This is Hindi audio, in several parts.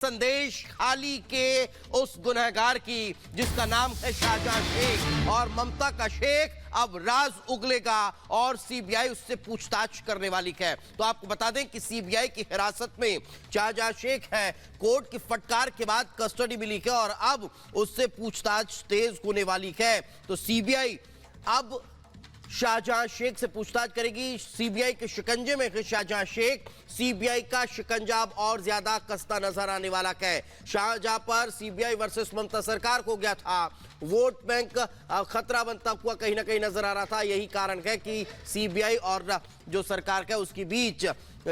संदेश खाली के उस गुनहगार की जिसका नाम है शाहजहां शेख और ममता का शेख अब राज उगलेगा और सीबीआई उससे पूछताछ करने वाली है। तो आपको बता दें कि सीबीआई की हिरासत में शाहजहां शेख है। कोर्ट की फटकार के बाद कस्टडी मिली है और अब उससे पूछताछ तेज होने वाली है। तो सीबीआई अब शाहजहां शेख से पूछताछ करेगी। सीबीआई के शिकंजे में है शाहजहां शेख। सीबीआई का शिकंजा अब और ज्यादा कसता नजर आने वाला है। शाहजहां पर सीबीआई वर्सेस ममता सरकार को गया था। वोट बैंक खतरा बनता हुआ कहीं ना कहीं नजर आ रहा था। यही कारण है कि सीबीआई और जो सरकार है उसके बीच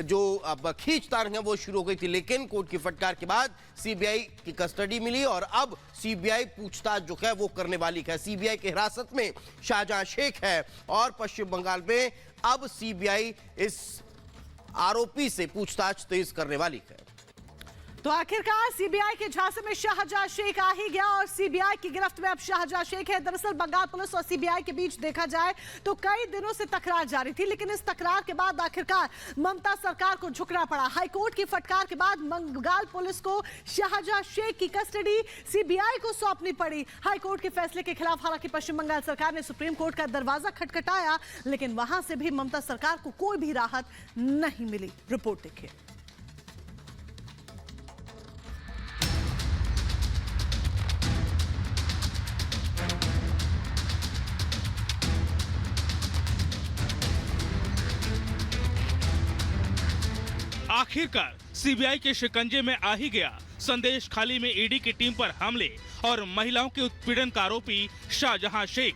जो अब खींचतान है वो शुरू हो गई थी, लेकिन कोर्ट की फटकार के बाद सीबीआई की कस्टडी मिली और अब सीबीआई पूछताछ जो है वो करने वाली है। सीबीआई की हिरासत में शाहजहां शेख है और पश्चिम बंगाल में अब सीबीआई इस आरोपी से पूछताछ तेज करने वाली है। तो आखिरकार सीबीआई के झांसे में शाहजहां शेख आ ही गया और सीबीआई की गिरफ्त में अब शाहजहां शेख है। दरअसल बंगाल पुलिस और सीबीआई के बीच देखा जाए तो कई दिनों से तकरार जारी थी, लेकिन इस तकरार के बाद आखिरकार ममता सरकार को झुकना पड़ा। हाईकोर्ट की फटकार के बाद बंगाल पुलिस को शाहजहां शेख की कस्टडी सीबीआई को सौंपनी पड़ी। हाईकोर्ट के फैसले के खिलाफ हालांकि पश्चिम बंगाल सरकार ने सुप्रीम कोर्ट का दरवाजा खटखटाया, लेकिन वहां से भी ममता सरकार को कोई भी राहत नहीं मिली। रिपोर्ट देखिए। आखिरकार सीबीआई के शिकंजे में आ ही गया। संदेश खाली में ईडी की टीम पर हमले और महिलाओं के उत्पीड़न का आरोपी शाहजहां शेख।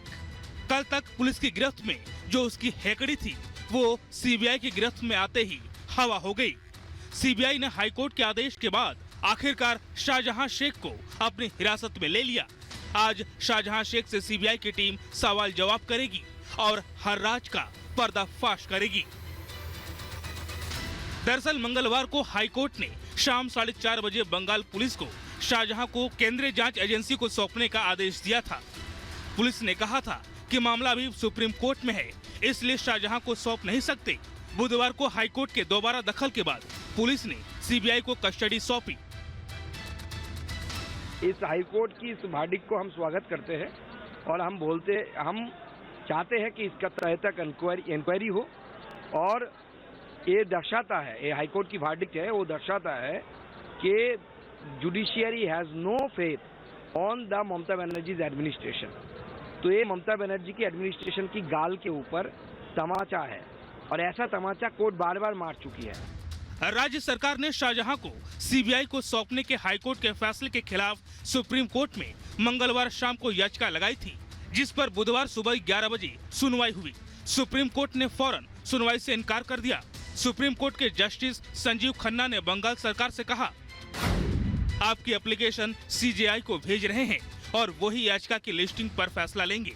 कल तक पुलिस की गिरफ्त में जो उसकी हैकड़ी थी वो सीबीआई की गिरफ्त में आते ही हवा हो गई। सीबीआई ने हाईकोर्ट के आदेश के बाद आखिरकार शाहजहां शेख को अपनी हिरासत में ले लिया। आज शाहजहां शेख से सीबीआई की टीम सवाल जवाब करेगी और हर राज का पर्दाफाश करेगी। दरअसल मंगलवार को हाईकोर्ट ने शाम 4:30 बजे बंगाल पुलिस को शाहजहां को केंद्रीय जांच एजेंसी को सौंपने का आदेश दिया था। पुलिस ने कहा था कि मामला अभी सुप्रीम कोर्ट में है, इसलिए शाहजहां को सौंप नहीं सकते। बुधवार को हाईकोर्ट के दोबारा दखल के बाद पुलिस ने सीबीआई को कस्टडी सौंपी। इस हाईकोर्ट की इस वर्डिक्ट को हम स्वागत करते हैं और हम चाहते हैं कि इसका तय तक इंक्वायरी हो और ये दर्शाता है, ये हाईकोर्ट की वर्डिक्ट है, वो दर्शाता है कि judiciary has no faith on the Mamata Banerjee's administration. तो ये ममता बनर्जी की एडमिनिस्ट्रेशन की गाल के ऊपर तमाचा है और ऐसा तमाचा कोर्ट बार बार मार चुकी है। राज्य सरकार ने शाहजहां को सीबीआई को सौंपने के हाईकोर्ट के फैसले के खिलाफ सुप्रीम कोर्ट में मंगलवार शाम को याचिका लगाई थी, जिस पर बुधवार सुबह 11 बजे सुनवाई हुई। सुप्रीम कोर्ट ने फौरन सुनवाई से इनकार कर दिया। सुप्रीम कोर्ट के जस्टिस संजीव खन्ना ने बंगाल सरकार से कहा, आपकी एप्लीकेशन सीजेआई को भेज रहे हैं और वही याचिका की लिस्टिंग पर फैसला लेंगे।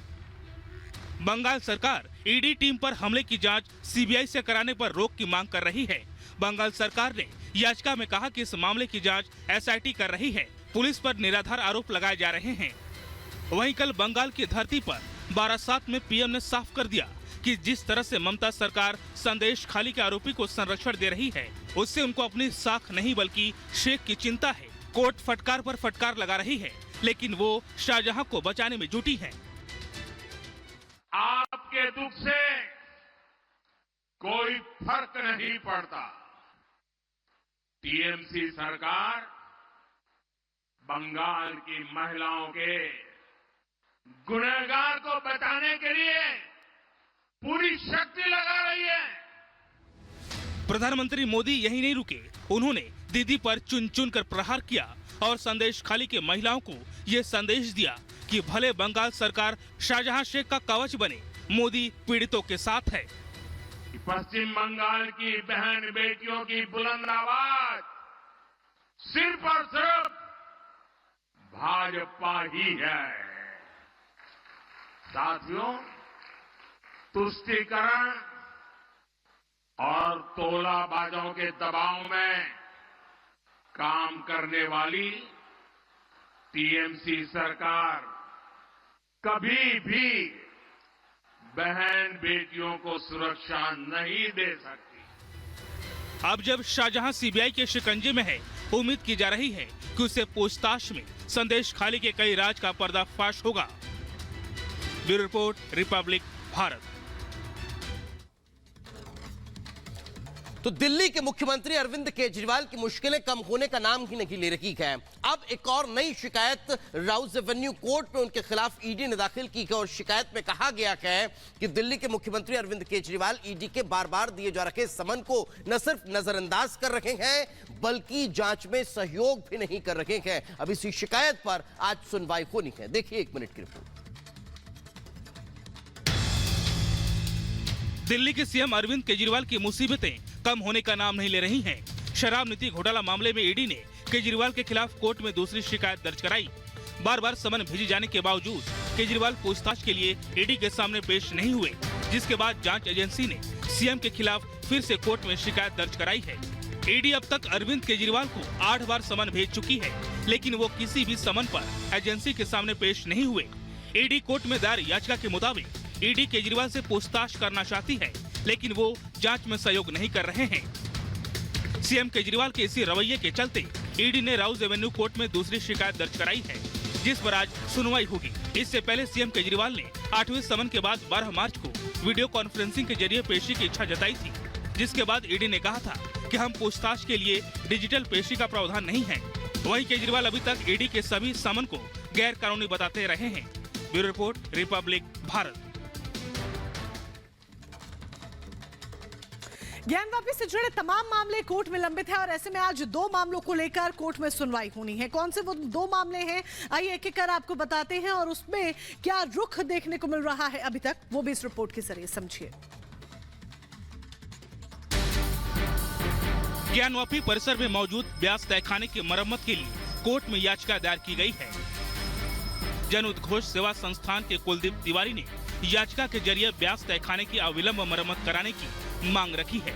बंगाल सरकार ईडी टीम पर हमले की जांच सीबीआई से कराने पर रोक की मांग कर रही है। बंगाल सरकार ने याचिका में कहा कि इस मामले की जांच एसआईटी कर रही है। पुलिस पर निराधार आरोप लगाए जा रहे हैं। वहीं कल बंगाल की धरती पर बारासात में पीएम ने साफ कर दिया कि जिस तरह से ममता सरकार संदेश खाली के आरोपी को संरक्षण दे रही है, उससे उनको अपनी साख नहीं बल्कि शेख की चिंता है। कोर्ट फटकार पर फटकार लगा रही है, लेकिन वो शाहजहां को बचाने में जुटी है। आपके दुख से कोई फर्क नहीं पड़ता। टीएमसी सरकार बंगाल की महिलाओं के गुनहगार को बचाने के लिए पूरी शक्ति लगा रही है। प्रधानमंत्री मोदी यही नहीं रुके, उन्होंने दीदी पर चुन चुन कर प्रहार किया और संदेश खाली के महिलाओं को ये संदेश दिया कि भले बंगाल सरकार शाहजहां शेख का कवच बने, मोदी पीड़ितों के साथ है। पश्चिम बंगाल की बहन बेटियों की बुलंद आवाज सिर्फ और सिर्फ भाजपा ही है। साथियों, तुष्टीकरण और तोलाबाजों के दबाव में काम करने वाली टीएमसी सरकार कभी भी बहन बेटियों को सुरक्षा नहीं दे सकती। अब जब शाहजहां सीबीआई के शिकंजे में है, उम्मीद की जा रही है कि उससे पूछताछ में संदेश खाली के कई राज का पर्दाफाश होगा। Bureau report, Republic Bharat. तो दिल्ली के मुख्यमंत्री अरविंद केजरीवाल की मुश्किलें कम होने का नाम ही नहीं ले रही है। अब एक और नई शिकायत राउज एवेन्यू कोर्ट में उनके खिलाफ ईडी ने दाखिल की है और शिकायत में कहा गया है कि दिल्ली के मुख्यमंत्री अरविंद केजरीवाल ईडी के बार-बार दिए जा रहे समन को न सिर्फ नजरअंदाज कर रहे हैं बल्कि जांच में सहयोग भी नहीं कर रहे हैं। अब इसी शिकायत पर आज सुनवाई होनी है। देखिए 1 मिनट की रिपोर्ट। दिल्ली के सीएम अरविंद केजरीवाल की मुसीबतें कम होने का नाम नहीं ले रही हैं। शराब नीति घोटाला मामले में ईडी ने केजरीवाल के खिलाफ कोर्ट में दूसरी शिकायत दर्ज कराई। बार-बार समन भेजे जाने के बावजूद केजरीवाल पूछताछ के लिए ईडी के सामने पेश नहीं हुए, जिसके बाद जांच एजेंसी ने सीएम के खिलाफ फिर से कोर्ट में शिकायत दर्ज कराई है। ईडी अब तक अरविंद केजरीवाल को 8 बार समन भेज चुकी है, लेकिन वो किसी भी समन पर एजेंसी के सामने पेश नहीं हुए। ईडी कोर्ट में दायर याचिका के मुताबिक ईडी केजरीवाल से पूछताछ करना चाहती है, लेकिन वो जांच में सहयोग नहीं कर रहे हैं। सीएम केजरीवाल के इसी रवैये के चलते ईडी ने राउज एवेन्यू कोर्ट में दूसरी शिकायत दर्ज कराई है, जिस पर आज सुनवाई होगी। इससे पहले सीएम केजरीवाल ने 8वें समन के बाद 12 मार्च को वीडियो कॉन्फ्रेंसिंग के जरिए पेशी की इच्छा जताई थी, जिसके बाद ईडी ने कहा था कि हम पूछताछ के लिए डिजिटल पेशी का प्रावधान नहीं है। वहीं केजरीवाल अभी तक ईडी के सभी समन को गैर कानूनी बताते रहे हैं। Bureau report, Republic Bharat. ज्ञान वापी से जुड़े तमाम मामले कोर्ट में लंबित है और ऐसे में आज 2 मामलों को लेकर कोर्ट में सुनवाई होनी है। कौन से वो 2 मामले हैं, आइए एक एक कर आपको बताते हैं और उसमें क्या रुख देखने को मिल रहा है अभी तक, वो भी इस रिपोर्ट के जरिए समझिए। ज्ञानवापी परिसर में मौजूद ब्यास तहखाने की मरम्मत के लिए कोर्ट में याचिका दायर की गई है। जन उद्घोष सेवा संस्थान के कुलदीप तिवारी ने याचिका के जरिए ब्यास तहखाने की अविलंब मरम्मत कराने की मांग रखी है।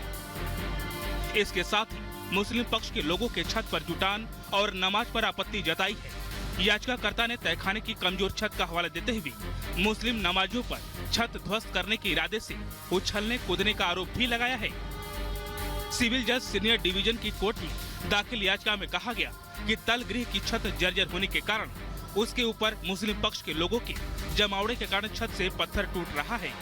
इसके साथ ही मुस्लिम पक्ष के लोगों के छत पर जुटान और नमाज पर आपत्ति जताई है। याचिकाकर्ता ने तहखाने की कमजोर छत का हवाला देते हुए मुस्लिम नमाजियों पर छत ध्वस्त करने के इरादे से उछलने कूदने का आरोप भी लगाया है। सिविल जज सीनियर डिवीजन की कोर्ट में दाखिल याचिका में कहा गया कि तल गृह की छत जर्जर होने के कारण उसके ऊपर मुस्लिम पक्ष के लोगों के जमावड़े के कारण छत से पत्थर टूट रहा है।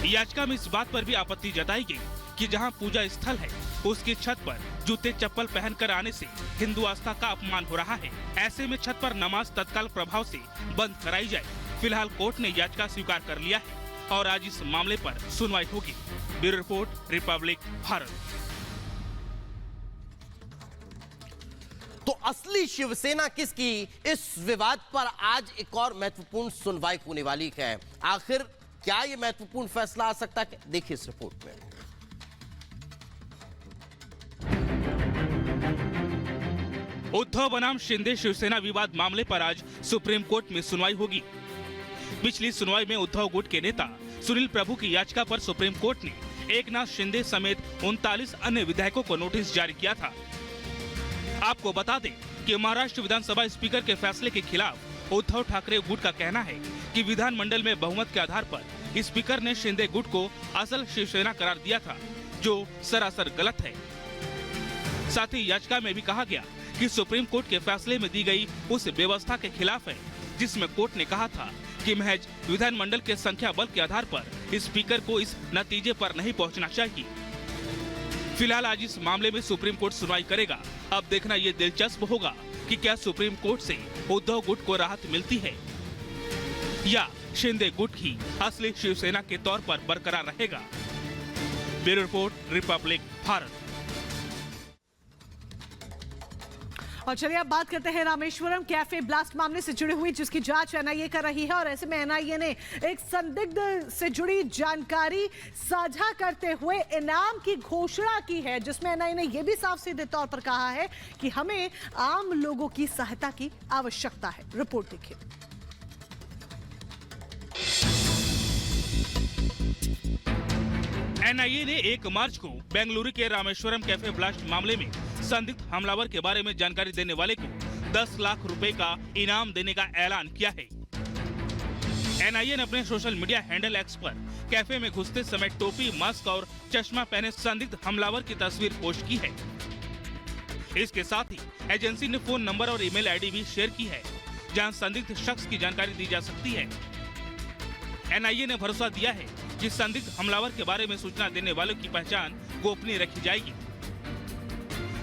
याचिका में इस बात पर भी आपत्ति जताई गई कि जहां पूजा स्थल है उसकी छत पर जूते चप्पल पहनकर आने से हिंदू आस्था का अपमान हो रहा है। ऐसे में छत पर नमाज तत्काल प्रभाव से बंद कराई जाए। फिलहाल कोर्ट ने याचिका स्वीकार कर लिया है और आज इस मामले पर सुनवाई होगी। Bureau report, Republic Bharat. तो असली शिवसेना किसकी, इस विवाद पर आज एक और महत्वपूर्ण सुनवाई होने वाली है। आखिर क्या यह महत्वपूर्ण फैसला आ सकता है, देखिए इस रिपोर्ट में। उद्धव बनाम शिंदे शिवसेना विवाद मामले पर आज सुप्रीम कोर्ट में सुनवाई होगी। पिछली सुनवाई में उद्धव गुट के नेता सुनील प्रभु की याचिका पर सुप्रीम कोर्ट ने एकनाथ शिंदे समेत 39 अन्य विधायकों को नोटिस जारी किया था। आपको बता दें कि महाराष्ट्र विधानसभा स्पीकर के फैसले के खिलाफ उद्धव ठाकरे गुट का कहना है कि विधानमंडल में बहुमत के आधार पर स्पीकर ने शिंदे गुट को असल शिवसेना करार दिया था, जो सरासर गलत है। साथ ही याचिका में भी कहा गया कि सुप्रीम कोर्ट के फैसले में दी गई उस व्यवस्था के खिलाफ है जिसमें कोर्ट ने कहा था कि महज विधानमंडल के संख्या बल के आधार पर स्पीकर को इस नतीजे पर नहीं पहुंचना चाहिए। फिलहाल आज इस मामले में सुप्रीम कोर्ट सुनवाई करेगा। अब देखना ये दिलचस्प होगा कि क्या सुप्रीम कोर्ट से उद्धव गुट को राहत मिलती है या शिंदे गुट ही असली शिवसेना के तौर पर बरकरार रहेगा। Bureau report, Republic Bharat. और चलिए अब बात करते हैं रामेश्वरम कैफे ब्लास्ट मामले से जुड़ी हुई, जिसकी जांच एनआईए कर रही है और ऐसे में एनआईए ने एक संदिग्ध से जुड़ी जानकारी साझा करते हुए इनाम की घोषणा की है, जिसमें एनआईए ने यह भी साफ सीधे तौर पर कहा है कि हमें आम लोगों की सहायता की आवश्यकता है। रिपोर्ट देखिए। एनआईए ने 1 मार्च को बेंगलुरु के रामेश्वरम कैफे ब्लास्ट मामले में संदिग्ध हमलावर के बारे में जानकारी देने वाले को 10 लाख रुपए का इनाम देने का ऐलान किया है। एनआईए ने अपने सोशल मीडिया हैंडल एक्स पर कैफे में घुसते समय टोपी, मास्क और चश्मा पहने संदिग्ध हमलावर की तस्वीर पोस्ट की है। इसके साथ ही एजेंसी ने फोन नंबर और ईमेल आईडी भी शेयर की है, जहां संदिग्ध शख्स की जानकारी दी जा सकती है। एनआईए ने भरोसा दिया है कि संदिग्ध हमलावर के बारे में सूचना देने वालों की पहचान गोपनीय रखी जाएगी।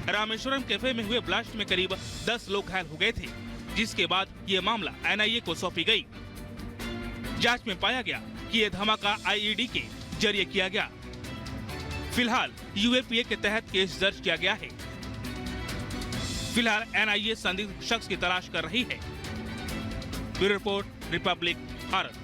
रामेश्वरम कैफे में हुए ब्लास्ट में करीब 10 लोग घायल हो गए थे, जिसके बाद ये मामला एनआईए को सौंपी गई। जांच में पाया गया कि यह धमाका आईईडी के जरिए किया गया। फिलहाल यूएपीए के तहत केस दर्ज किया गया है। फिलहाल एनआईए संदिग्ध शख्स की तलाश कर रही है। Bureau report, Republic Bharat.